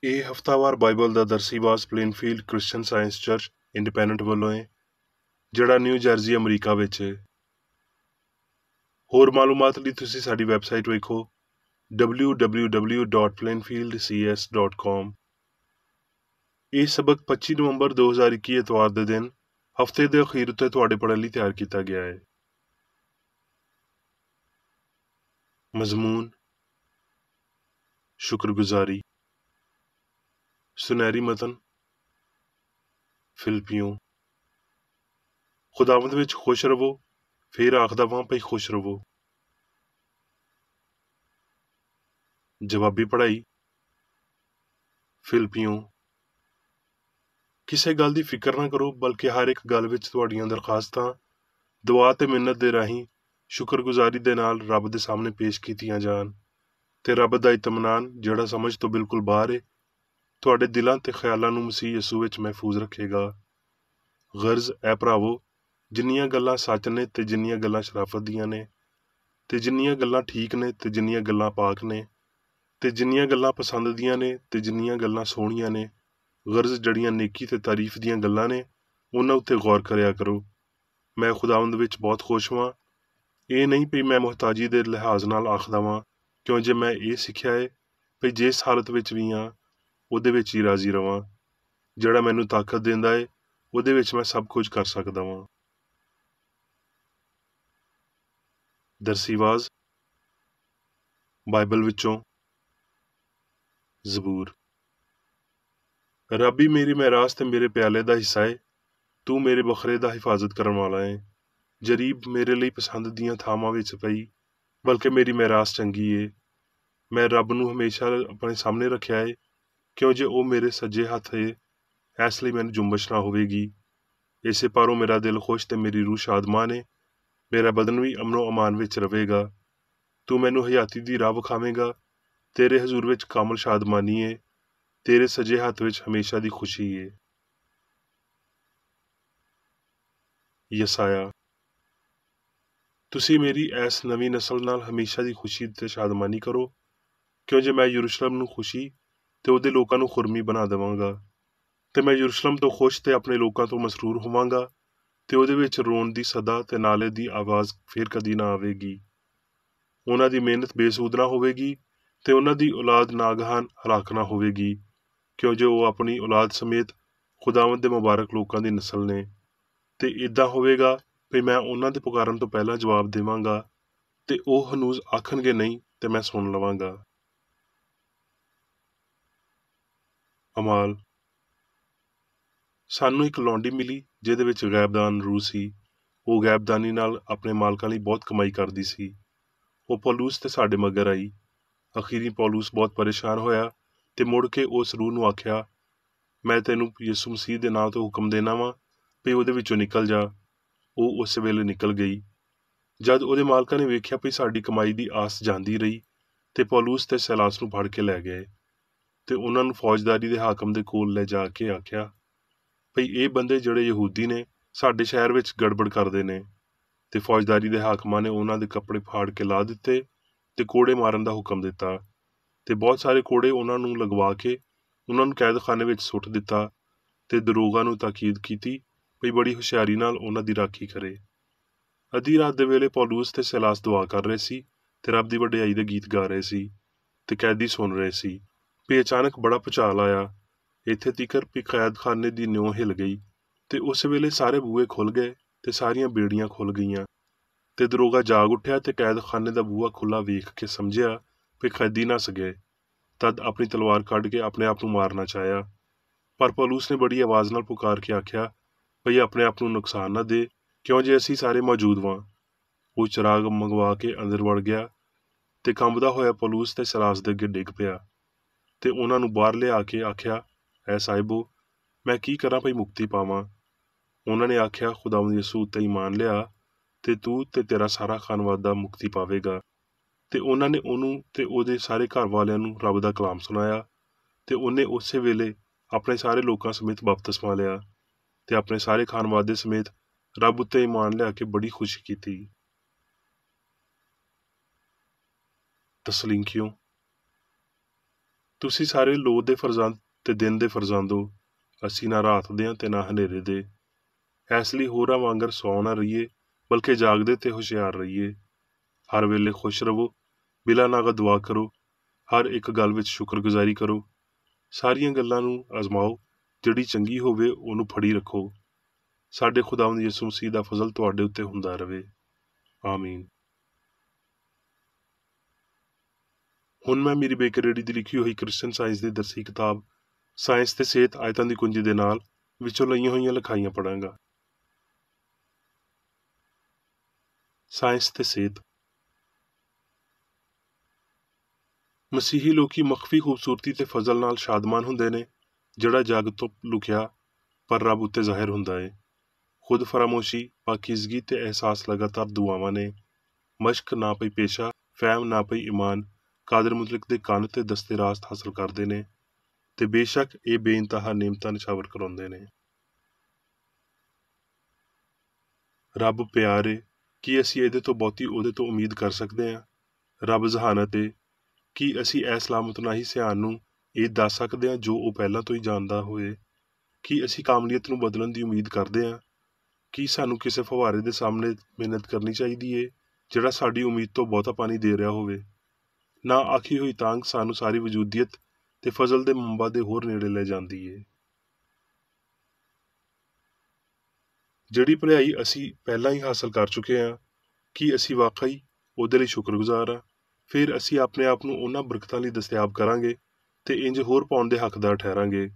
ਇਹ ਹਫ਼ਤਾਵਾਰ ਬਾਈਬਲ ਦਾ ਦਰਸੀ ਵਾਸ Plainfield Christian Science church independent ਵੱਲੋਂ ਹੈ, ਜਿਹੜਾ ਨਿਊ ਜਰਸੀ ਅਮਰੀਕਾ ਵਿੱਚ ਹੈ। ਹੋਰ ਮਾਲੂਮਾਤ ਲਈ ਤੁਸੀਂ ਸਾਡੀ ਵੈਬਸਾਈਟ ਵੇਖੋ www.plainfieldcs.com। ਇਹ ਸਬਕ 25 ਨਵੰਬਰ 2021 ਐਤਵਾਰ ਦੇ ਦਿਨ ਹਫ਼ਤੇ ਦੇ ਅਖੀਰ ਉੱਤੇ ਤੁਹਾਡੇ ਪੜ੍ਹਨ ਲਈ ਤਿਆਰ ਕੀਤਾ ਗਿਆ ਹੈ। ਮਜ਼ਮੂਨ ਸ਼ੁਕਰਗੁਜ਼ਾਰੀ। ਸੁਨਹਿਰੀ ਮਤਨ ਫਿਲਪੀਓ। ਖੁਦਾਵੰਦ ਵਿੱਚ ਖੁਸ਼ ਰਵੋ, ਫੇਰ ਆਖਦਾ ਵਾਂ ਭਈ ਖੁਸ਼ ਰਵੋ। ਜਵਾਬੀ ਪੜ੍ਹਾਈ ਫਿਲਪੀਓ। ਕਿਸੇ ਗੱਲ ਦੀ ਫਿਕਰ ਨਾ ਕਰੋ, ਬਲਕਿ ਹਰ ਇੱਕ ਗੱਲ ਵਿੱਚ ਤੁਹਾਡੀਆਂ ਦਰਖਾਸਤਾਂ ਦੁਆ ਤੇ ਮਿੰਨਤ ਦੇ ਰਾਹੀਂ ਸ਼ੁਕਰਗੁਜ਼ਾਰੀ ਦੇ ਨਾਲ ਰੱਬ ਦੇ ਸਾਹਮਣੇ ਪੇਸ਼ ਕੀਤੀਆਂ ਜਾਣ, ਤੇ ਰੱਬ ਦਾ ਇਤਮਾਨਾਨ ਜਿਹੜਾ ਸਮਝ ਤੋਂ ਬਿਲਕੁਲ ਬਾਹਰ ਹੈ, ਤੁਹਾਡੇ ਦਿਲਾਂ ਤੇ ਖਿਆਲਾਂ ਨੂੰ ਮਸੀਹ ਯਿਸੂ ਵਿੱਚ ਮਹਿਫੂਜ਼ ਰੱਖੇਗਾ। ਗਰਜ਼ ਐ ਭਰਾਵੋ, ਜਿੰਨੀਆਂ ਗੱਲਾਂ ਸੱਚ ਨੇ ਤੇ ਜਿੰਨੀਆਂ ਗੱਲਾਂ ਸ਼ਰਾਫਤ ਦੀਆਂ ਨੇ, ਤੇ ਜਿੰਨੀਆਂ ਗੱਲਾਂ ਠੀਕ ਨੇ ਤੇ ਜਿੰਨੀਆਂ ਗੱਲਾਂ ਪਾਕ ਨੇ, ਤੇ ਜਿੰਨੀਆਂ ਗੱਲਾਂ ਪਸੰਦ ਦੀਆਂ ਨੇ ਤੇ ਜਿੰਨੀਆਂ ਗੱਲਾਂ ਸੋਹਣੀਆਂ ਨੇ, ਗਰਜ਼ ਜੜੀਆਂ ਨੇਕੀ ਤੇ ਤਾਰੀਫ ਦੀਆਂ ਗੱਲਾਂ ਨੇ, ਉਹਨਾਂ ਉੱਤੇ ਗੌਰ ਕਰਿਆ ਕਰੋ। ਮੈਂ ਖੁਦਾਵੰਦ ਵਿੱਚ ਬਹੁਤ ਖੁਸ਼ ਹਾਂ। ਇਹ ਨਹੀਂ ਵੀ ਮੈਂ ਮੁਹਤਾਜੀ ਦੇ ਲਿਹਾਜ਼ ਨਾਲ ਆਖਦਾ ਵਾਂ, ਕਿਉਂ ਜੇ ਮੈਂ ਇਹ ਸਿੱਖਿਆ ਹੈ ਵੀ ਜਿਸ ਹਾਲਤ ਵਿੱਚ ਵੀ ਹਾਂ ਉਹਦੇ ਵਿੱਚ ਹੀ ਰਾਜ਼ੀ ਰਵਾਂ। ਜਿਹੜਾ ਮੈਨੂੰ ਤਾਕਤ ਦਿੰਦਾ ਹੈ, ਉਹਦੇ ਵਿੱਚ ਮੈਂ ਸਭ ਕੁਝ ਕਰ ਸਕਦਾ ਵਾਂ। ਦਰਸੀਵਾਜ਼ ਬਾਈਬਲ ਵਿੱਚੋਂ ਜ਼ਬੂਰ। ਰੱਬੀ ਮੇਰੀ ਮੈਰਾਸ ਤੇ ਮੇਰੇ ਪਿਆਲੇ ਦਾ ਹਿੱਸਾ ਹੈ, ਤੂੰ ਮੇਰੇ ਬਖਰੇ ਦਾ ਹਿਫਾਜ਼ਤ ਕਰਨ ਵਾਲਾ ਹੈ। ਜਰੀਬ ਮੇਰੇ ਲਈ ਪਸੰਦ ਦੀਆਂ ਥਾਵਾਂ ਵਿੱਚ ਪਈ, ਬਲਕਿ ਮੇਰੀ ਮੈਰਾਸ ਚੰਗੀ ਏ। ਮੈਂ ਰੱਬ ਨੂੰ ਹਮੇਸ਼ਾ ਆਪਣੇ ਸਾਹਮਣੇ ਰੱਖਿਆ ਏ, ਕਿਉਂ ਜੇ ਉਹ ਮੇਰੇ ਸੱਜੇ ਹੱਥ ਏ, ਇਸ ਲਈ ਮੈਨੂੰ ਜੁੰਬਸ਼ ਨਾ ਹੋਵੇਗੀ। ਇਸੇ ਪਾਰੋਂ ਮੇਰਾ ਦਿਲ ਖੁਸ਼ ਤੇ ਮੇਰੀ ਰੂਹ ਸ਼ਾਦਮਾਨ ਏ, ਮੇਰਾ ਬਦਨ ਵੀ ਅਮਨੋ ਅਮਾਨ ਵਿੱਚ ਰਵੇਗਾ। ਤੂੰ ਮੈਨੂੰ ਹਯਾਤੀ ਦੀ ਰਾਹ ਵਿਖਾਵੇਂਗਾ, ਤੇਰੇ ਹਜ਼ੂਰ ਵਿੱਚ ਕਾਮਲ ਸ਼ਾਦਮਾਨੀ ਏ, ਤੇਰੇ ਸੱਜੇ ਹੱਥ ਵਿੱਚ ਹਮੇਸ਼ਾ ਦੀ ਖੁਸ਼ੀ ਏ। ਯਸਾਇਆ। ਤੁਸੀਂ ਮੇਰੀ ਇਸ ਨਵੀਂ ਨਸਲ ਨਾਲ ਹਮੇਸ਼ਾ ਦੀ ਖੁਸ਼ੀ ਤੇ ਸ਼ਾਦਮਾਨੀ ਕਰੋ, ਕਿਉਂ ਜੇ ਮੈਂ ਯਰੂਸ਼ਲਮ ਨੂੰ ਖੁਸ਼ੀ ਤੇ ਉਹਦੇ ਲੋਕਾਂ ਨੂੰ ਖੁਰਮੀ ਬਣਾ ਦੇਵਾਂਗਾ। ਤੇ ਮੈਂ ਯਰੂਸ਼ਲਮ ਤੋਂ ਖੁਸ਼ ਤੇ ਆਪਣੇ ਲੋਕਾਂ ਤੋਂ ਮਸਰੂਰ ਹੋਵਾਂਗਾ, ਤੇ ਉਹਦੇ ਵਿੱਚ ਰੋਣ ਦੀ ਸਦਾ ਤੇ ਨਾਲੇ ਦੀ ਆਵਾਜ਼ ਫੇਰ ਕਦੀ ਨਾ ਆਵੇਗੀ। ਉਹਨਾਂ ਦੀ ਮਿਹਨਤ ਬੇਸੂਦ ਨਾ ਹੋਵੇਗੀ, ਤੇ ਉਹਨਾਂ ਦੀ ਔਲਾਦ ਨਾਗਹਾਨ ਹਲਾਕ ਨਾ ਹੋਵੇਗੀ, ਕਿਉਂ ਜੇ ਉਹ ਆਪਣੀ ਔਲਾਦ ਸਮੇਤ ਖੁਦਾਵੰਦ ਦੇ ਮੁਬਾਰਕ ਲੋਕਾਂ ਦੀ ਨਸਲ ਨੇ। ਤੇ ਇੱਦਾਂ ਹੋਵੇਗਾ ਵੀ ਮੈਂ ਉਹਨਾਂ ਦੇ ਪੁਕਾਰਨ ਤੋਂ ਪਹਿਲਾਂ ਜਵਾਬ ਦੇਵਾਂਗਾ, ਤੇ ਉਹ ਹਨੂਜ਼ ਆਖਣਗੇ ਨਹੀਂ ਤੇ ਮੈਂ ਸੁਣ ਲਵਾਂਗਾ। ਅਮਾਲ। ਸਾਨੂੰ ਇੱਕ ਲੌਂਡੀ ਮਿਲੀ ਜਿਹਦੇ ਵਿੱਚ ਗੈਬਦਾਨ ਰੂਹ ਸੀ। ਉਹ ਗੈਬਦਾਨੀ ਨਾਲ ਆਪਣੇ ਮਾਲਕਾਂ ਲਈ ਬਹੁਤ ਕਮਾਈ ਕਰਦੀ ਸੀ। ਉਹ ਪੌਲੂਸ ਤੇ ਸਾਡੇ ਮਗਰ ਆਈ। ਅਖੀਰੀ ਪੌਲੂਸ ਬਹੁਤ ਪਰੇਸ਼ਾਨ ਹੋਇਆ ਤੇ ਮੁੜ ਕੇ ਉਸ ਰੂਹ ਨੂੰ ਆਖਿਆ, ਮੈਂ ਤੈਨੂੰ ਯਿਸੂ ਮਸੀਹ ਦੇ ਨਾਂ ਤੋਂ ਹੁਕਮ ਦੇਣਾ ਵਾਂ ਵੀ ਉਹਦੇ ਵਿੱਚੋਂ ਨਿਕਲ ਜਾ। ਉਹ ਉਸ ਵੇਲੇ ਨਿਕਲ ਗਈ। ਜਦ ਉਹਦੇ ਮਾਲਕਾਂ ਨੇ ਵੇਖਿਆ ਵੀ ਸਾਡੀ ਕਮਾਈ ਦੀ ਆਸ ਜਾਂਦੀ ਰਹੀ, ਤੇ ਪੌਲੂਸ ਤੇ ਸੈਲਾਸ ਨੂੰ ਫੜ ਕੇ ਲੈ ਗਏ ਤੇ ਉਹਨਾਂ ਨੂੰ ਫੌਜਦਾਰੀ ਦੇ ਹਾਕਮ ਦੇ ਕੋਲ ਲੈ ਜਾ ਕੇ ਆਖਿਆ ਭਈ ਇਹ ਬੰਦੇ ਜਿਹੜੇ ਯਹੂਦੀ ਨੇ ਸਾਡੇ ਸ਼ਹਿਰ ਵਿੱਚ ਗੜਬੜ ਕਰਦੇ ਨੇ। ਤੇ ਫੌਜਦਾਰੀ ਦੇ ਹਾਕਮਾਂ ਨੇ ਉਹਨਾਂ ਦੇ ਕੱਪੜੇ ਫਾੜ ਕੇ ਲਾ ਦਿੱਤੇ ਤੇ ਕੋੜੇ ਮਾਰਨ ਦਾ ਹੁਕਮ ਦਿੱਤਾ, ਤੇ ਬਹੁਤ ਸਾਰੇ ਕੋੜੇ ਉਹਨਾਂ ਨੂੰ ਲਗਵਾ ਕੇ ਉਹਨਾਂ ਨੂੰ ਕੈਦਖਾਨੇ ਵਿੱਚ ਸੁੱਟ ਦਿੱਤਾ, ਤੇ ਦਰੋਗਾ ਨੂੰ ਤਾਕੀਦ ਕੀਤੀ ਭਈ ਬੜੀ ਹੁਸ਼ਿਆਰੀ ਨਾਲ ਉਹਨਾਂ ਦੀ ਰਾਖੀ ਕਰੇ। ਅੱਧੀ ਰਾਤ ਦੇ ਵੇਲੇ ਪੌਲੂਸ ਤੇ ਸੈਲਾਸ ਦੁਆ ਕਰ ਰਹੇ ਸੀ ਤੇ ਰੱਬ ਦੀ ਵਡਿਆਈ ਦੇ ਗੀਤ ਗਾ ਰਹੇ ਸੀ, ਤੇ ਕੈਦੀ ਸੁਣ ਰਹੇ ਸੀ। ਵੀ ਅਚਾਨਕ ਬੜਾ ਭੁਚਾਲ ਆਇਆ, ਇੱਥੇ ਤੀਕਰ ਵੀ ਕੈਦਖਾਨੇ ਦੀ ਨਿਉ ਹਿੱਲ ਗਈ, ਤੇ ਉਸ ਵੇਲੇ ਸਾਰੇ ਬੂਹੇ ਖੁੱਲ ਗਏ ਤੇ ਸਾਰੀਆਂ ਬੇੜੀਆਂ ਖੁੱਲ ਗਈਆਂ। ਤੇ ਦਰੋਗਾ ਜਾਗ ਉੱਠਿਆ ਤੇ ਕੈਦਖਾਨੇ ਦਾ ਬੂਹਾ ਖੁੱਲਾ ਵੇਖ ਕੇ ਸਮਝਿਆ ਵੀ ਕੈਦੀ ਨੱਸ ਗਏ। ਤਦ ਆਪਣੀ ਤਲਵਾਰ ਕੱਢ ਕੇ ਆਪਣੇ ਆਪ ਨੂੰ ਮਾਰਨਾ ਚਾਹਿਆ, ਪਰ ਪੌਲੂਸ ਨੇ ਬੜੀ ਆਵਾਜ਼ ਨਾਲ ਪੁਕਾਰ ਕੇ ਆਖਿਆ ਭਈ ਆਪਣੇ ਆਪ ਨੂੰ ਨੁਕਸਾਨ ਨਾ ਦੇ, ਕਿਉਂ ਜੇ ਅਸੀਂ ਸਾਰੇ ਮੌਜੂਦ ਵਾਂ। ਉਹ ਚਿਰਾਗ ਮੰਗਵਾ ਕੇ ਅੰਦਰ ਵੜ ਗਿਆ ਤੇ ਕੰਬਦਾ ਹੋਇਆ ਪੌਲੂਸ ਤੇ ਸੈਲਾਸ ਦੇ ਅੱਗੇ ਡਿੱਗ ਪਿਆ, ਤੇ ਉਹਨਾਂ ਨੂੰ ਬਾਹਰ ਲਿਆ ਕੇ ਆਖਿਆ, ਐ ਸਾਹਿਬੋ, ਮੈਂ ਕੀ ਕਰਾਂ ਭਈ ਮੁਕਤੀ ਪਾਵਾਂ। ਉਹਨਾਂ ਨੇ ਆਖਿਆ, ਖੁਦਾਵੰਦ ਯਿਸੂ ਉੱਤੇ ਈਮਾਨ ਲਿਆ ਤੇ ਤੂੰ ਤੇ ਤੇਰਾ ਸਾਰਾ ਖਾਨਵਾਦਾ ਮੁਕਤੀ ਪਾਵੇਗਾ। ਤੇ ਉਹਨਾਂ ਨੇ ਉਹਨੂੰ ਤੇ ਉਹਦੇ ਸਾਰੇ ਘਰ ਵਾਲਿਆਂ ਨੂੰ ਰੱਬ ਦਾ ਕਲਾਮ ਸੁਣਾਇਆ, ਤੇ ਉਹਨੇ ਉਸੇ ਵੇਲੇ ਆਪਣੇ ਸਾਰੇ ਲੋਕਾਂ ਸਮੇਤ ਬਪਤਿਸਮਾ ਲਿਆ ਤੇ ਆਪਣੇ ਸਾਰੇ ਖਾਨਵਾਦੇ ਸਮੇਤ ਰੱਬ ਉੱਤੇ ਈਮਾਨ ਲਿਆ ਕੇ ਬੜੀ ਖੁਸ਼ੀ ਕੀਤੀ। ਤਸਲੀਂਕੀਓ। ਤੁਸੀਂ ਸਾਰੇ ਲੋ ਦੇ ਫਰਜ਼ੰਦ ਤੇ ਦਿਨ ਦੇ ਫਰਜ਼ੰਦ ਹੋ, ਅਸੀਂ ਨਾ ਰਾਤ ਦੇ ਹਾਂ ਤੇ ਨਾ ਹਨੇਰੇ ਦੇ। ਇਸ ਲਈ ਹੋਰਾਂ ਵਾਂਗਰ ਸੌ ਨਾ ਰਹੀਏ, ਬਲਕਿ ਜਾਗਦੇ ਤੇ ਹੁਸ਼ਿਆਰ ਰਹੀਏ। ਹਰ ਵੇਲੇ ਖੁਸ਼ ਰਹੋ, ਬਿਲਾ ਨਾਗਾ ਦੁਆ ਕਰੋ, ਹਰ ਇੱਕ ਗੱਲ ਵਿੱਚ ਸ਼ੁਕਰਗੁਜ਼ਾਰੀ ਕਰੋ। ਸਾਰੀਆਂ ਗੱਲਾਂ ਨੂੰ ਅਜ਼ਮਾਓ, ਜਿਹੜੀ ਚੰਗੀ ਹੋਵੇ ਉਹਨੂੰ ਫੜੀ ਰੱਖੋ। ਸਾਡੇ ਖੁਦਾਵੰਦ ਯਿਸੂ ਮਸੀਹ ਦਾ ਫਜ਼ਲ ਤੁਹਾਡੇ ਉੱਤੇ ਹੁੰਦਾ ਰਹੇ। ਆਮੀਨ। ਹੁਣ ਮੈਂ ਮੇਰੀ ਬੇਕਰ ਰੇਡੀ ਦੀ ਲਿਖੀ ਹੋਈ ਕ੍ਰਿਸਚਨ ਸਾਇੰਸ ਦੀ ਦਰਸੀ ਕਿਤਾਬ ਸਾਇੰਸ ਤੇ ਸਿਹਤ ਆਇਤਾਂ ਦੀ ਕੁੰਜੀ ਦੇ ਨਾਲ ਵਿੱਚੋਂ ਲਈਆਂ ਹੋਈਆਂ ਲਿਖਾਈਆਂ ਪੜਾਂਗਾ। ਸਾਇੰਸ ਤੇ ਸਿਹਤ। ਮਸੀਹੀ ਲੋਕੀ ਮਖਫੀ ਖੂਬਸੂਰਤੀ ਤੇ ਫਜ਼ਲ ਨਾਲ ਸ਼ਾਦਮਾਨ ਹੁੰਦੇ ਨੇ, ਜਿਹੜਾ ਜੱਗ ਤੋਂ ਲੁਕਿਆ ਪਰ ਰੱਬ ਉੱਤੇ ਜ਼ਾਹਿਰ ਹੁੰਦਾ ਏ। ਖੁਦ ਫਰਾਮੋਸ਼ੀ, ਪਾਕੀਜ਼ਗੀ ਤੇ ਅਹਿਸਾਸ ਲਗਾਤਾਰ ਦੁਆਵਾਂ ਨੇ। ਮਸ਼ਕ ਨਾ ਪਈ ਪੇਸ਼ਾ, ਫਹਿਮ ਨਾ ਪਈ ਈਮਾਨ, ਕਾਦਰ ਮੁਤਲਕ ਦੇ ਕੰਨ ਤੇ ਦਸਤੇ ਰਾਸਤ ਹਾਸਲ ਕਰਦੇ ਨੇ, ਤੇ ਬੇਸ਼ੱਕ ਇਹ ਬੇਇੰਤਹਾ ਨਿਮਤਾਂ ਨਿਛਾਵਰ ਕਰਾਉਂਦੇ ਨੇ। ਰੱਬ ਪਿਆਰ ਏ, ਕੀ ਅਸੀਂ ਇਹਦੇ ਤੋਂ ਬਹੁਤੀ ਉਹਦੇ ਤੋਂ ਉਮੀਦ ਕਰ ਸਕਦੇ ਹਾਂ? ਰੱਬ ਜ਼ਹਾਨਤ ਏ, ਕੀ ਅਸੀਂ ਇਸ ਲਾਮਤਨਾਹੀ ਸਿਆਣ ਨੂੰ ਇਹ ਦੱਸ ਸਕਦੇ ਹਾਂ ਜੋ ਉਹ ਪਹਿਲਾਂ ਤੋਂ ਹੀ ਜਾਣਦਾ ਹੋਏ? ਕੀ ਅਸੀਂ ਕਾਮਲੀਅਤ ਨੂੰ ਬਦਲਣ ਦੀ ਉਮੀਦ ਕਰਦੇ ਹਾਂ? ਕੀ ਸਾਨੂੰ ਕਿਸੇ ਫਵਾਰੇ ਦੇ ਸਾਹਮਣੇ ਮਿਹਨਤ ਕਰਨੀ ਚਾਹੀਦੀ ਏ ਜਿਹੜਾ ਸਾਡੀ ਉਮੀਦ ਤੋਂ ਬਹੁਤਾ ਪਾਣੀ ਦੇ ਰਿਹਾ ਹੋਵੇ? ਨਾ ਆਖੀ ਹੋਈ ਤਾਂਘ ਸਾਨੂੰ ਸਾਰੀ ਵਜੂਦੀਅਤ ਤੇ ਫਜ਼ਲ ਦੇ ਮੰਬਾ ਦੇ ਹੋਰ ਨੇੜੇ ਲੈ ਜਾਂਦੀ ਏ। ਜਿਹੜੀ ਭਲਾਈ ਅਸੀਂ ਪਹਿਲਾਂ ਹੀ ਹਾਸਲ ਕਰ ਚੁੱਕੇ ਹਾਂ, ਕੀ ਅਸੀਂ ਵਾਕਈ ਉਹਦੇ ਲਈ ਸ਼ੁਕਰਗੁਜ਼ਾਰ ਹਾਂ? ਫਿਰ ਅਸੀਂ ਆਪਣੇ ਆਪ ਨੂੰ ਉਹਨਾਂ ਬਰਕਤਾਂ ਲਈ ਦਸਤਿਆਬ ਕਰਾਂਗੇ ਤੇ ਇੰਜ ਹੋਰ ਪਾਉਣ ਦੇ ਹੱਕਦਾਰ ਠਹਿਰਾਂਗੇ।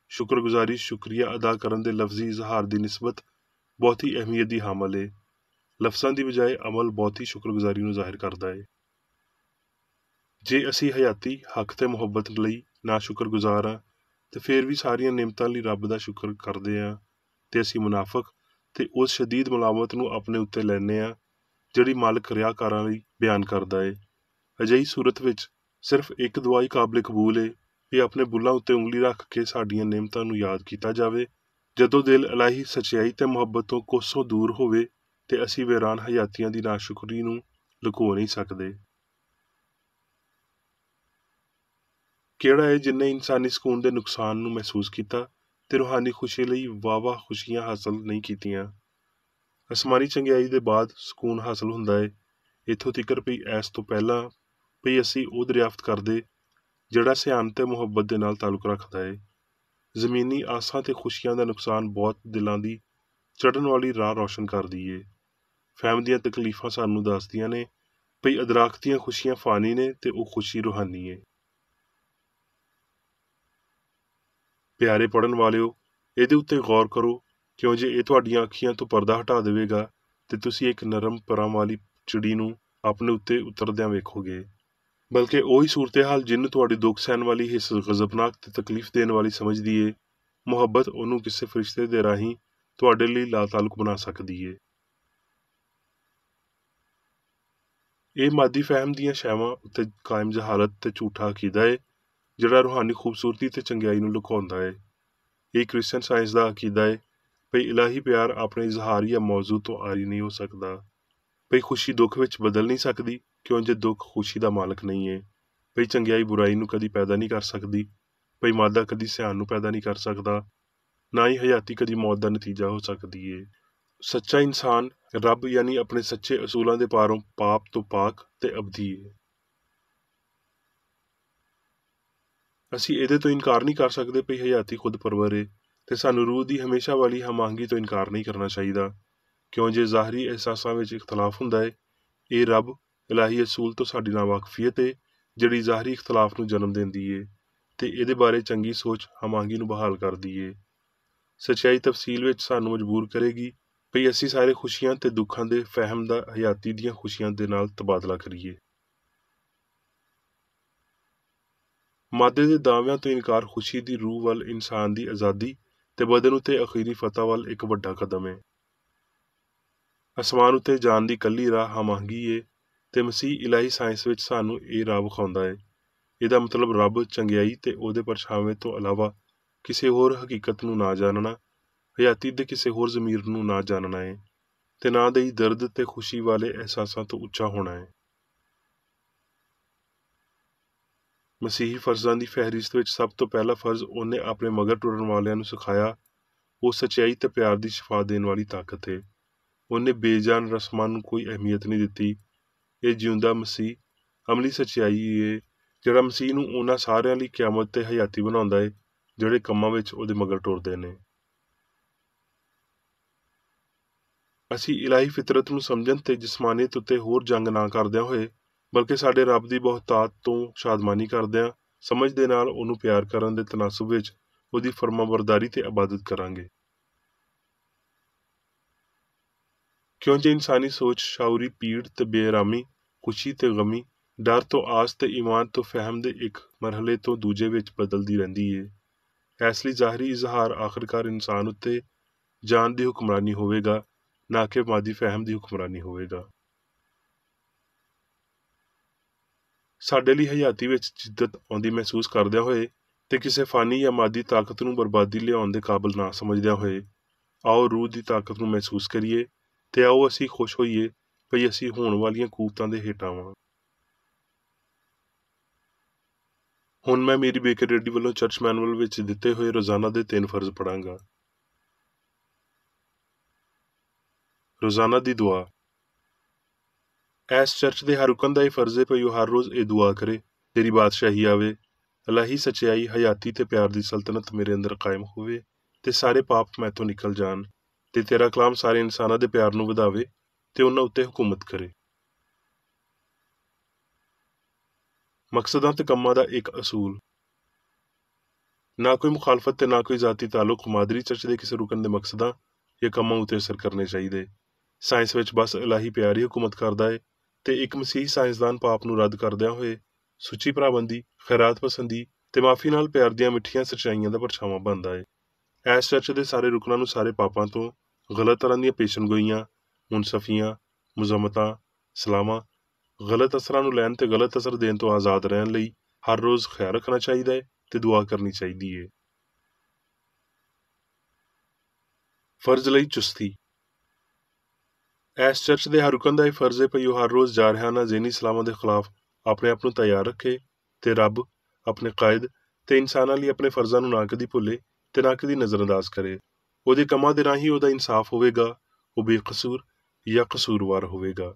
ਸ਼ੁਕਰਗੁਜ਼ਾਰੀ ਸ਼ੁਕਰੀਆ ਅਦਾ ਕਰਨ ਦੇ ਲਫ਼ਜ਼ੀ ਇਜ਼ਹਾਰ ਦੀ ਨਿਸਬਤ ਬਹੁਤੀ ਅਹਿਮੀਅਤ ਦੀ ਹਾਮਲ ਏ। ਲਫ਼ਜ਼ਾਂ ਦੀ ਬਜਾਏ ਅਮਲ ਬਹੁਤੀ ਸ਼ੁਕਰਗੁਜ਼ਾਰੀ ਨੂੰ ਜ਼ਾਹਿਰ ਕਰਦਾ ਏ। ਜੇ ਅਸੀਂ ਹਯਾਤੀ ਹੱਕ ਤੇ ਮੁਹੱਬਤ ਲਈ ਨਾ ਸ਼ੁਕਰਗੁਜ਼ਾਰ ਹਾਂ ਤੇ ਫਿਰ ਵੀ ਸਾਰੀਆਂ ਨਿਮਤਾਂ ਲਈ ਰੱਬ ਦਾ ਸ਼ੁਕਰ ਕਰਦੇ ਹਾਂ, ਤੇ ਅਸੀਂ ਮੁਨਾਫਕ ਤੇ ਉਸ ਸ਼ਦੀਦ ਮੁਲਾਮਤ ਨੂੰ ਆਪਣੇ ਉੱਤੇ ਲੈਂਦੇ ਹਾਂ ਜਿਹੜੀ ਮਾਲਕ ਰਿਆਕਾਰਾਂ ਲਈ ਬਿਆਨ ਕਰਦਾ ਏ। ਅਜਿਹੀ ਸੂਰਤ ਵਿੱਚ ਸਿਰਫ ਇੱਕ ਦੁਆ ਹੀ ਕਾਬਲੇ ਕਬੂਲ ਏ ਕਿ ਆਪਣੇ ਬੁੱਲਾਂ ਉੱਤੇ ਉਂਗਲੀ ਰੱਖ ਕੇ ਸਾਡੀਆਂ ਨਿਮਤਾਂ ਨੂੰ ਯਾਦ ਕੀਤਾ ਜਾਵੇ ਜਦੋਂ ਦਿਲ ਇਲਾਹੀ ਸੱਚਾਈ ਤੇ ਮੁਹੱਬਤ ਤੋਂ ਕੋਸੋਂ ਦੂਰ ਹੋਵੇ ਤੇ ਅਸੀਂ ਵੀਰਾਨ ਹਯਾਤੀਆਂ ਦੀ ਨਾਸ਼ੁਕਰੀ ਨੂੰ ਲੁਕੋ ਨਹੀਂ ਸਕਦੇ। ਕਿਹੜਾ ਏ ਜਿਨ੍ਹਾਂ ਇਨਸਾਨੀ ਸਕੂਨ ਦੇ ਨੁਕਸਾਨ ਨੂੰ ਮਹਿਸੂਸ ਕੀਤਾ ਤੇ ਰੂਹਾਨੀ ਖੁਸ਼ੀ ਲਈ ਵਾਹ-ਵਾਹ ਖੁਸ਼ੀਆਂ ਹਾਸਲ ਨਹੀਂ ਕੀਤੀਆਂ? ਅਸਮਾਨੀ ਚੰਗਿਆਈ ਦੇ ਬਾਅਦ ਸਕੂਨ ਹਾਸਲ ਹੁੰਦਾ ਏ, ਇੱਥੋਂ ਤੀਕਰ ਪਈ ਇਸ ਤੋਂ ਪਹਿਲਾਂ ਪਈ ਅਸੀਂ ਉਹ ਦਰਿਆਫਤ ਕਰਦੇ ਜਿਹੜਾ ਸਿਆਣ ਤੇ ਮੁਹੱਬਤ ਦੇ ਨਾਲ ਤਾਲੁਕ ਰੱਖਦਾ ਏ। ਜ਼ਮੀਨੀ ਆਸਾਂ ਤੇ ਖੁਸ਼ੀਆਂ ਦਾ ਨੁਕਸਾਨ ਬਹੁਤ ਦਿਲਾਂ ਦੀ ਚੜ੍ਹਨ ਵਾਲੀ ਰਾਹ ਰੌਸ਼ਨ ਕਰਦੀ ਏ। ਫਹਿਮ ਦੀਆਂ ਤਕਲੀਫਾਂ ਸਾਨੂੰ ਦੱਸਦੀਆਂ ਨੇ ਪਈ ਅਦਰਾਕ ਦੀਆਂ ਖੁਸ਼ੀਆਂ ਫਾਨੀ ਨੇ ਤੇ ਉਹ ਖੁਸ਼ੀ ਰੂਹਾਨੀ ਏ। ਪਿਆਰੇ ਪੜ੍ਹਨ ਵਾਲਿਓ, ਇਹਦੇ ਉੱਤੇ ਗੌਰ ਕਰੋ, ਕਿਉਂ ਜੇ ਇਹ ਤੁਹਾਡੀਆਂ ਅੱਖੀਆਂ ਤੋਂ ਪਰਦਾ ਹਟਾ ਦੇਵੇਗਾ ਤੇ ਤੁਸੀਂ ਇੱਕ ਨਰਮ ਪਰਾਂ ਵਾਲੀ ਚਿੜੀ ਨੂੰ ਆਪਣੇ ਉੱਤੇ ਉਤਰਦਿਆਂ ਵੇਖੋਗੇ। ਬਲਕਿ ਉਹੀ ਸੂਰਤ-ਏ-ਹਾਲ ਜਿਹਨੂੰ ਤੁਹਾਡੀ ਦੁੱਖ ਸਹਿਣ ਵਾਲੀ ਹਿੱਸ ਗਜ਼ਬਨਾਕ ਤੇ ਤਕਲੀਫ ਦੇਣ ਵਾਲੀ ਸਮਝਦੀ ਏ, ਮੁਹੱਬਤ ਉਹਨੂੰ ਕਿਸੇ ਫਰਿਸ਼ਤੇ ਦੇ ਰਾਹੀਂ ਤੁਹਾਡੇ ਲਈ ਲਾਤਾਲੁਕ ਬਣਾ ਸਕਦੀ ਏ। ਇਹ ਮਾਦੀ ਫਹਿਮ ਦੀਆਂ ਸ਼ੈਵਾਂ ਉੱਤੇ ਕਾਇਮ ਜਹਾਲਤ ਤੇ ਝੂਠਾ ਅਕੀਦਾ ਏ ਜਿਹੜਾ ਰੂਹਾਨੀ ਖੂਬਸੂਰਤੀ ਤੇ ਚੰਗਿਆਈ ਨੂੰ ਲੁਕਾਉਂਦਾ ਏ। ਇਹ ਕ੍ਰਿਸਚਨ ਸਾਇੰਸ ਦਾ ਅਕੀਦਾ ਏ ਭਈ ਇਲਾਹੀ ਪਿਆਰ ਆਪਣੇ ਇਜ਼ਹਾਰ ਜਾਂ ਮੌਜੂ ਤੋਂ ਆਰੀ ਨਹੀਂ ਹੋ ਸਕਦਾ। ਭਈ ਖੁਸ਼ੀ ਦੁੱਖ ਵਿੱਚ ਬਦਲ ਨਹੀਂ ਸਕਦੀ, ਕਿਉਂ ਜੇ ਦੁੱਖ ਖੁਸ਼ੀ ਦਾ ਮਾਲਕ ਨਹੀਂ ਏ। ਭਈ ਚੰਗਿਆਈ ਬੁਰਾਈ ਨੂੰ ਕਦੀ ਪੈਦਾ ਨਹੀਂ ਕਰ ਸਕਦੀ। ਭਈ ਮਾਦਾ ਕਦੀ ਸਿਆਣ ਨੂੰ ਪੈਦਾ ਨਹੀਂ ਕਰ ਸਕਦਾ। ਨਾ ਹੀ ਹਯਾਤੀ ਕਦੀ ਮੌਤ ਦਾ ਨਤੀਜਾ ਹੋ ਸਕਦੀ ਏ। ਸੱਚਾ ਇਨਸਾਨ ਰੱਬ ਯਾਨੀ ਆਪਣੇ ਸੱਚੇ ਅਸੂਲਾਂ ਦੇ ਪਾਰੋਂ ਪਾਪ ਤੋਂ ਪਾਕ ਤੇ ਅਬਦੀ ਏ। ਅਸੀਂ ਇਹਦੇ ਤੋਂ ਇਨਕਾਰ ਨਹੀਂ ਕਰ ਸਕਦੇ ਭਈ ਹਯਾਤੀ ਖੁਦ ਪਰਵਰ ਏ, ਤੇ ਸਾਨੂੰ ਰੂਹ ਦੀ ਹਮੇਸ਼ਾ ਵਾਲੀ ਹਮਾਂਗੀ ਤੋਂ ਇਨਕਾਰ ਨਹੀਂ ਕਰਨਾ ਚਾਹੀਦਾ, ਕਿਉਂ ਜੇ ਜ਼ਾਹਰੀ ਅਹਿਸਾਸਾਂ ਵਿੱਚ ਇਖਤਲਾਫ ਹੁੰਦਾ ਏ, ਇਹ ਰੱਬ ਇਲਾਹੀ ਅਸੂਲ ਤੋਂ ਸਾਡੀ ਨਾਵਾਕਫੀਅਤ ਏ ਜਿਹੜੀ ਜ਼ਾਹਰੀ ਇਖਤਲਾਫ ਨੂੰ ਜਨਮ ਦਿੰਦੀ ਏ ਤੇ ਇਹਦੇ ਬਾਰੇ ਚੰਗੀ ਸੋਚ ਹਮਾਂਗੀ ਨੂੰ ਬਹਾਲ ਕਰਦੀ ਏ। ਸੱਚਾਈ ਤਫਸੀਲ ਵਿੱਚ ਸਾਨੂੰ ਮਜਬੂਰ ਕਰੇਗੀ ਭਈ ਅਸੀਂ ਸਾਰੇ ਖੁਸ਼ੀਆਂ ਤੇ ਦੁੱਖਾਂ ਦੇ ਫਹਿਮ ਦਾ ਹਯਾਤੀ ਦੀਆਂ ਖੁਸ਼ੀਆਂ ਦੇ ਨਾਲ ਤਬਾਦਲਾ ਕਰੀਏ। ਮਾਦੇ ਦੇ ਦਾਅਵਿਆਂ ਤੋਂ ਇਨਕਾਰ ਖੁਸ਼ੀ ਦੀ ਰੂਹ ਵੱਲ ਇਨਸਾਨ ਦੀ ਆਜ਼ਾਦੀ ਤੇ ਬਦਨ ਉੱਤੇ ਅਖੀਰੀ ਫਤਹ ਵੱਲ ਇੱਕ ਵੱਡਾ ਕਦਮ ਏ। ਅਸਮਾਨ ਉੱਤੇ ਜਾਣ ਦੀ ਕੱਲੀ ਰਾਹ ਹਮਾਂਗੀ ਏ ਤੇ ਮਸੀਹ ਇਲਾਹੀ ਸਾਇੰਸ ਵਿੱਚ ਸਾਨੂੰ ਇਹ ਰਾਹ ਵਿਖਾਉਂਦਾ ਏ। ਇਹਦਾ ਮਤਲਬ ਰੱਬ, ਚੰਗਿਆਈ ਤੇ ਉਹਦੇ ਪਰਛਾਵੇਂ ਤੋਂ ਇਲਾਵਾ ਕਿਸੇ ਹੋਰ ਹਕੀਕਤ ਨੂੰ ਨਾ ਜਾਣਨਾ, ਹਯਾਤੀ ਦੇ ਕਿਸੇ ਹੋਰ ਜ਼ਮੀਰ ਨੂੰ ਨਾ ਜਾਣਨਾ ਏ, ਤੇ ਨਾ ਦੇ ਹੀ ਦਰਦ ਤੇ ਖੁਸ਼ੀ ਵਾਲੇ ਅਹਿਸਾਸਾਂ ਤੋਂ ਉੱਚਾ ਹੋਣਾ ਏ। ਮਸੀਹੀ ਫਰਜ਼ਾਂ ਦੀ ਫਹਿਰਿਸਤ ਵਿੱਚ ਸਭ ਤੋਂ ਪਹਿਲਾ ਫਰਜ਼ ਉਹਨੇ ਆਪਣੇ ਮਗਰ ਟੁਰਨ ਵਾਲਿਆਂ ਨੂੰ ਸਿਖਾਇਆ, ਉਹ ਸੱਚਾਈ ਤੇ ਪਿਆਰ ਦੀ ਸ਼ਿਫਾ ਦੇਣ ਵਾਲੀ ਤਾਕਤ ਹੈ। ਉਹਨੇ ਬੇਜਾਨ ਰਸਮਾਂ ਨੂੰ ਕੋਈ ਅਹਿਮੀਅਤ ਨਹੀਂ ਦਿੱਤੀ। ਇਹ ਜਿਉਂਦਾ ਮਸੀਹ ਅਮਲੀ ਸੱਚਾਈ ਹੈ, ਜਿਹੜਾ ਮਸੀਹ ਨੂੰ ਉਹਨਾਂ ਸਾਰਿਆਂ ਲਈ ਕਿਆਮਤ ਤੇ ਹਯਾਤੀ ਬਣਾਉਂਦਾ ਹੈ ਜਿਹੜੇ ਕੰਮਾਂ ਵਿੱਚ ਉਹਦੇ ਮਗਰ ਟੁਰਦੇ ਨੇ। ਅਸੀਂ ਇਲਾਹੀ ਫਿਤਰਤ ਨੂੰ ਸਮਝਣ ਤੇ ਜਿਸਮਾਨੀਅਤ ਉੱਤੇ ਹੋਰ ਜੰਗ ਨਾ ਕਰਦਿਆਂ ਹੋਏ, ਬਲਕਿ ਸਾਡੇ ਰੱਬ ਦੀ ਬਹੁਤਾਤ ਤੋਂ ਸ਼ਾਦਮਾਨੀ ਕਰਦਿਆਂ ਸਮਝ ਦੇ ਨਾਲ ਉਹਨੂੰ ਪਿਆਰ ਕਰਨ ਦੇ ਤਨਾਸਬ ਵਿੱਚ ਉਹਦੀ ਫਰਮਾਬਰਦਾਰੀ ਤੇ ਇਬਾਦਤ ਕਰਾਂਗੇ। ਕਿਉਂਕਿ ਇਨਸਾਨੀ ਸੋਚ ਸ਼ਾਉਰੀ ਪੀੜ ਤੇ ਬੇਆਰਾਮੀ, ਖੁਸ਼ੀ ਤੇ ਗਮੀ, ਡਰ ਤੋਂ ਆਸ ਤੇ ਈਮਾਨ ਤੋਂ ਫਹਿਮ ਦੇ ਇੱਕ ਮਰਹਲੇ ਤੋਂ ਦੂਜੇ ਵਿੱਚ ਬਦਲਦੀ ਰਹਿੰਦੀ ਹੈ। ਇਸ ਲਈ ਜ਼ਾਹਰੀ ਇਜ਼ਹਾਰ ਆਖਰਕਾਰ ਇਨਸਾਨ ਉੱਤੇ ਜਾਨ ਦੀ ਹੁਕਮਰਾਨੀ ਹੋਵੇਗਾ, ਨਾ ਕਿ ਮਾਦੀ ਫਹਿਮ ਦੀ ਹੁਕਮਰਾਨੀ ਹੋਵੇਗਾ। ਸਾਡੇ ਲਈ ਹਯਾਤੀ ਵਿੱਚ ਜਿੱਦਤ ਆਉਂਦੀ ਮਹਿਸੂਸ ਕਰਦਿਆਂ ਹੋਏ ਤੇ ਕਿਸੇ ਫਾਨੀ ਜਾਂ ਮਾਦੀ ਤਾਕਤ ਨੂੰ ਬਰਬਾਦੀ ਲਿਆਉਣ ਦੇ ਕਾਬਲ ਨਾ ਸਮਝਦਿਆਂ ਹੋਏ, ਆਓ ਰੂਹ ਦੀ ਤਾਕਤ ਨੂੰ ਮਹਿਸੂਸ ਕਰੀਏ ਤੇ ਆਓ ਅਸੀਂ ਖੁਸ਼ ਹੋਈਏ ਭਈ ਅਸੀਂ ਹੋਣ ਵਾਲੀਆਂ ਕੂਵਤਾਂ ਦੇ ਹੇਠਾਂ ਵਾਂ। ਹੁਣ ਮੈਂ ਮੇਰੀ ਬੇਕਰ ਰੈਡੀ ਵੱਲੋਂ ਚਰਚ ਮੈਨੂਅਲ ਵਿੱਚ ਦਿੱਤੇ ਹੋਏ ਰੋਜ਼ਾਨਾ ਦੇ 3 ਫਰਜ਼ ਪੜਾਂਗਾ। ਰੋਜ਼ਾਨਾ ਦੀ ਦੁਆ। ਇਸ ਚਰਚ ਦੇ ਹਰ ਰੁਕਨ ਦਾ ਇਹ ਫਰਜ਼ ਹੈ ਭਈ ਉਹ ਹਰ ਰੋਜ਼ ਇਹ ਦੁਆ ਕਰੇ, ਤੇਰੀ ਬਾਦਸ਼ਾਹੀ ਆਵੇ, ਇਲਾਹੀ ਸੱਚਾਈ, ਹਯਾਤੀ ਤੇ ਪਿਆਰ ਦੀ ਸਲਤਨਤ ਮੇਰੇ ਅੰਦਰ ਕਾਇਮ ਹੋਵੇ ਤੇ ਸਾਰੇ ਪਾਪ ਮੈਥੋਂ ਨਿਕਲ ਜਾਣ ਤੇ ਤੇਰਾ ਕਲਾਮ ਸਾਰੇ ਇਨਸਾਨਾਂ ਦੇ ਪਿਆਰ ਨੂੰ ਵਧਾਵੇ ਤੇ ਉਹਨਾਂ ਉੱਤੇ ਹੁਕੂਮਤ ਕਰੇ। ਮਕਸਦਾਂ ਤੇ ਕੰਮਾਂ ਦਾ ਇੱਕ ਅਸੂਲ। ਨਾ ਕੋਈ ਮੁਖਾਲਫਤ ਤੇ ਨਾ ਕੋਈ ਜ਼ਾਤੀ ਤਾਲੁਕ ਮਾਦਰੀ ਚਰਚ ਦੇ ਕਿਸੇ ਰੁਕਨ ਦੇ ਮਕਸਦਾਂ ਜਾਂ ਕੰਮਾਂ ਉੱਤੇ ਅਸਰ ਕਰਨੇ ਚਾਹੀਦੇ। ਸਾਇੰਸ ਵਿੱਚ ਬਸ ਇਲਾਹੀ ਪਿਆਰ ਹੀ ਹੁਕੂਮਤ ਕਰਦਾ ਹੈ ਤੇ ਇੱਕ ਮਸੀਹੀ ਸਾਇੰਸਦਾਨ ਪਾਪ ਨੂੰ ਰੱਦ ਕਰਦਿਆਂ ਹੋਏ ਸੁੱਚੀ ਭਰਾਬੰਦੀ, ਖੈਰਾਤ ਪਸੰਦੀ ਤੇ ਮਾਫੀ ਨਾਲ ਪਿਆਰ ਦੀਆਂ ਮਿੱਠੀਆਂ ਸੱਚਾਈਆਂ ਦਾ ਪਰਛਾਵਾਂ ਬਣਦਾ ਹੈ। ਇਸ ਚਰਚ ਦੇ ਸਾਰੇ ਰੁਕਨਾਂ ਨੂੰ ਸਾਰੇ ਪਾਪਾਂ ਤੋਂ, ਗਲਤ ਤਰ੍ਹਾਂ ਦੀਆਂ ਪੇਸ਼ਨਗੋਈਆਂ, ਮੁਨਸਫੀਆਂ, ਮੁਜ਼ਮਤਾਂ, ਸਲਾਮਾਂ, ਗਲਤ ਅਸਰਾਂ ਨੂੰ ਲੈਣ ਤੇ ਗਲਤ ਅਸਰ ਦੇਣ ਤੋਂ ਆਜ਼ਾਦ ਰਹਿਣ ਲਈ ਹਰ ਰੋਜ਼ ਖਿਆਲ ਰੱਖਣਾ ਚਾਹੀਦਾ ਹੈ ਤੇ ਦੁਆ ਕਰਨੀ ਚਾਹੀਦੀ ਹੈ। ਫਰਜ਼ ਲਈ ਚੁਸਤੀ। ਇਸ ਚਰਚ ਦੇ ਹਰ ਰੁਕਨ ਦਾ ਇਹ ਫਰਜ਼ ਹੈ ਭਈ ਉਹ ਹਰ ਰੋਜ਼ ਜਾਰਹਾਨਾ ਜ਼ਹਿਨੀ ਸਲਾਮਾਂ ਦੇ ਖਿਲਾਫ ਆਪਣੇ ਆਪ ਨੂੰ ਤਿਆਰ ਰੱਖੇ ਤੇ ਰੱਬ, ਆਪਣੇ ਕਾਇਦ ਤੇ ਇਨਸਾਨਾਂ ਲਈ ਆਪਣੇ ਫਰਜ਼ਾਂ ਨੂੰ ਨਾ ਕਦੀ ਭੁੱਲੇ ਤੇ ਨਾ ਕਦੀ ਨਜ਼ਰਅੰਦਾਜ਼ ਕਰੇ। ਉਹਦੇ ਕੰਮਾਂ ਦੇ ਰਾਹੀਂ ਉਹਦਾ ਇਨਸਾਫ ਹੋਵੇਗਾ, ਉਹ ਬੇਕਸੂਰ ਜਾਂ ਕਸੂਰਵਾਰ ਹੋਵੇਗਾ।